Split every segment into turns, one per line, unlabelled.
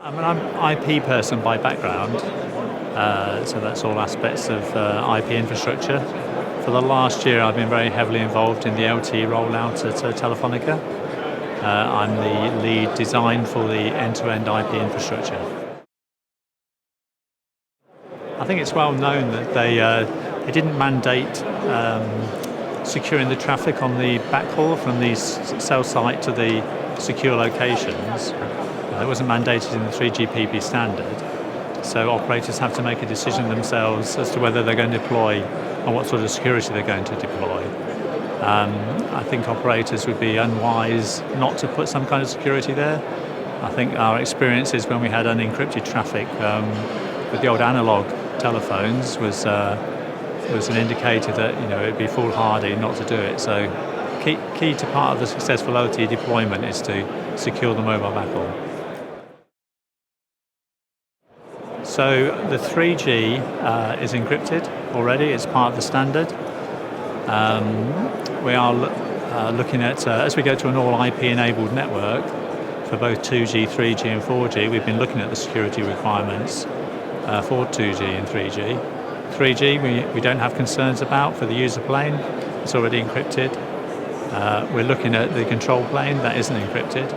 I'm an IP person by background, so that's all aspects of IP infrastructure. For the last year, I've been very heavily involved in the LTE rollout at Telefonica. I'm the lead design for the end-to-end IP infrastructure. I think it's well known that they didn't mandate securing the traffic on the backhaul from the cell site to the secure locations. It wasn't mandated in the 3GPP standard, so operators have to make a decision themselves as to whether they're going to deploy and what sort of security they're going to deploy. I think operators would be unwise not to put some kind of security there. I think our experiences when we had unencrypted traffic with the old analog telephones was an indicator that it'd be foolhardy not to do it. So key to part of the successful LTE deployment is to secure the mobile backhaul. So the 3G is encrypted already. It's part of the standard. We are looking at, as we go to an all IP-enabled network for both 2G, 3G and 4G, we've been looking at the security requirements for 2G and 3G. 3G we don't have concerns about for the user plane. It's already encrypted. We're looking at the control plane, that isn't encrypted.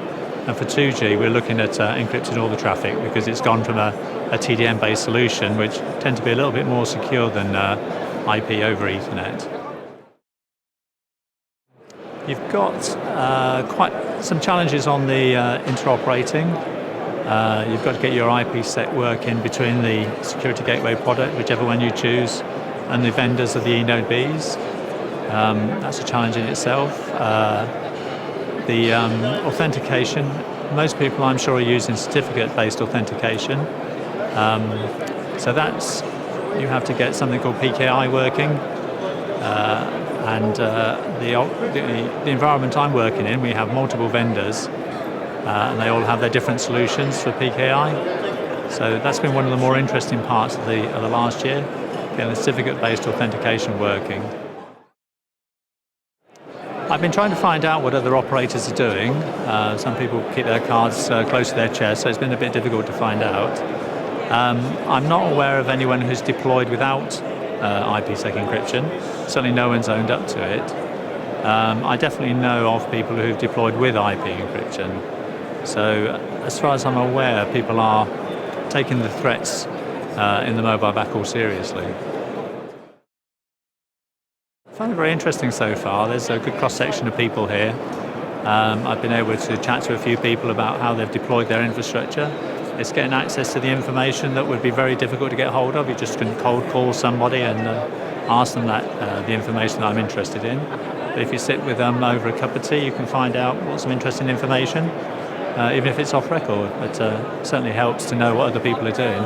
And for 2G, we're looking at encrypting all the traffic because it's gone from a TDM-based solution, which tend to be a little bit more secure than IP over Ethernet. You've got quite some challenges on the interoperating. You've got to get your IP set working between the security gateway product, whichever one you choose, and the vendors of the eNode Bs. That's a challenge in itself. The authentication, most people I'm sure are using certificate-based authentication. So you have to get something called PKI working. And the environment I'm working in, we have multiple vendors and they all have their different solutions for PKI. So that's been one of the more interesting parts of the last year, getting the certificate-based authentication working. I've been trying to find out what other operators are doing. Some people keep their cards close to their chest, so it's been a bit difficult to find out. I'm not aware of anyone who's deployed without IPsec encryption. Certainly no one's owned up to it. I definitely know of people who've deployed with IP encryption. So as far as I'm aware, people are taking the threats in the mobile backhaul seriously. I find it very interesting so far. There's a good cross-section of people here. I've been able to chat to a few people about how they've deployed their infrastructure. It's getting access to the information that would be very difficult to get hold of. You just can cold call somebody and ask them the information that I'm interested in. But if you sit with them over a cup of tea, you can find out what's some interesting information, even if it's off record. But it certainly helps to know what other people are doing.